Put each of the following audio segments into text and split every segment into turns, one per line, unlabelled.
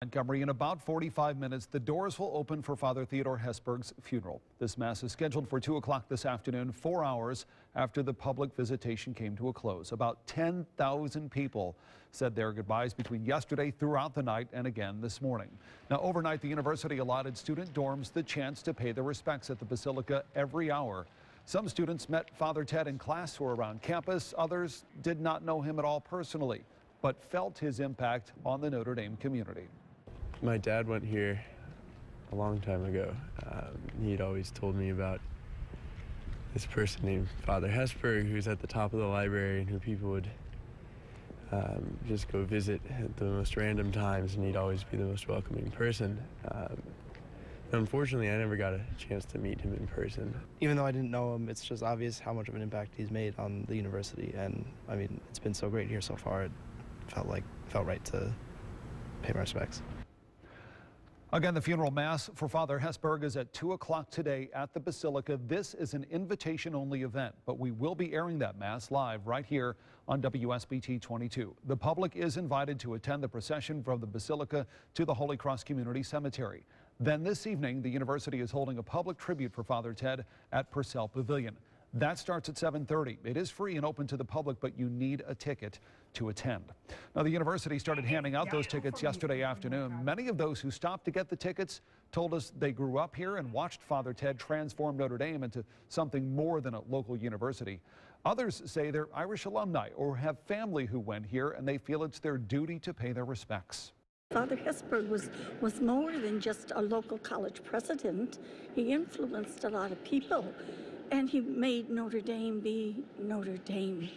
Montgomery, in about 45 minutes, the doors will open for Father Theodore Hesburgh's funeral. This mass is scheduled for 2 o'clock this afternoon, 4 hours after the public visitation came to a close. About 10,000 people said their goodbyes between yesterday, throughout the night, and again this morning. Now, overnight, the university allotted student dorms the chance to pay their respects at the Basilica every hour. Some students met Father Ted in class or around campus. Others did not know him at all personally, but felt his impact on the Notre Dame community.
My dad went here a long time ago. He'd always told me about this person named Father Hesburgh, who's at the top of the library and who people would just go visit at the most random times, and he'd always be the most welcoming person. Unfortunately, I never got a chance to meet him in person.
Even though I didn't know him, it's just obvious how much of an impact he's made on the university, and I mean, it's been so great here so far. It felt right to pay my respects.
Again, the funeral mass for Father Hesburgh is at 2 o'clock today at the Basilica. This is an invitation-only event, but we will be airing that mass live right here on WSBT-22. The public is invited to attend the procession from the Basilica to the Holy Cross Community Cemetery. Then this evening, the university is holding a public tribute for Father Ted at Purcell Pavilion. That starts at 7:30. It is free and open to the public, but you need a ticket to attend. Now, the university started handing out those tickets yesterday afternoon. Many of those who stopped to get the tickets told us they grew up here and watched Father Ted transform Notre Dame into something more than a local university. Others say they're Irish alumni or have family who went here, and they feel it's their duty to pay their respects.
Father Hesburgh was more than just a local college president. He influenced a lot of people, and he made Notre Dame be Notre Dame.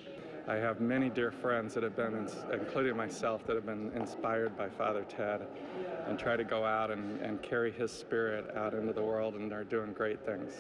I have many dear friends that have been, including myself, that have been inspired by Father Ted and try to go out and carry his spirit out into the world, and they're doing great things.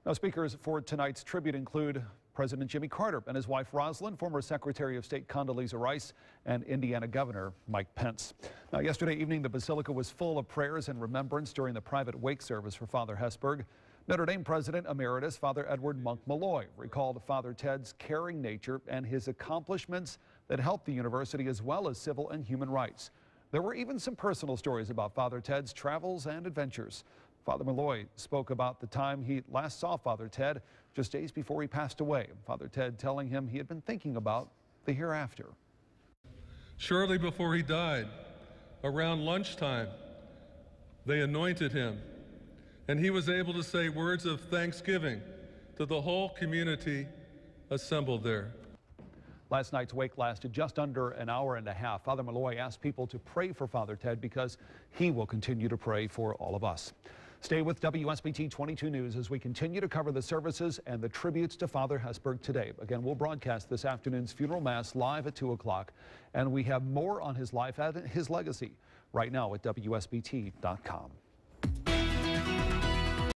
Now, speakers for tonight's tribute include President Jimmy Carter and his wife Rosalind, former Secretary of State Condoleezza Rice, and Indiana Governor Mike Pence. Now, yesterday evening, the Basilica was full of prayers and remembrance during the private wake service for Father Hesburgh. Notre Dame President Emeritus Father Edward Monk Malloy recalled Father Ted's caring nature and his accomplishments that helped the university, as well as civil and human rights. There were even some personal stories about Father Ted's travels and adventures. Father Malloy spoke about the time he last saw Father Ted just days before he passed away. Father Ted telling him he had been thinking about the hereafter.
Shortly before he died, around lunchtime, they anointed him, and he was able to say words of thanksgiving to the whole community assembled there.
Last night's wake lasted just under an hour and a half. Father Malloy asked people to pray for Father Ted because he will continue to pray for all of us. Stay with WSBT 22 News as we continue to cover the services and the tributes to Father Hesburgh today. Again, we'll broadcast this afternoon's funeral mass live at 2 o'clock, and we have more on his life and his legacy right now at WSBT.com.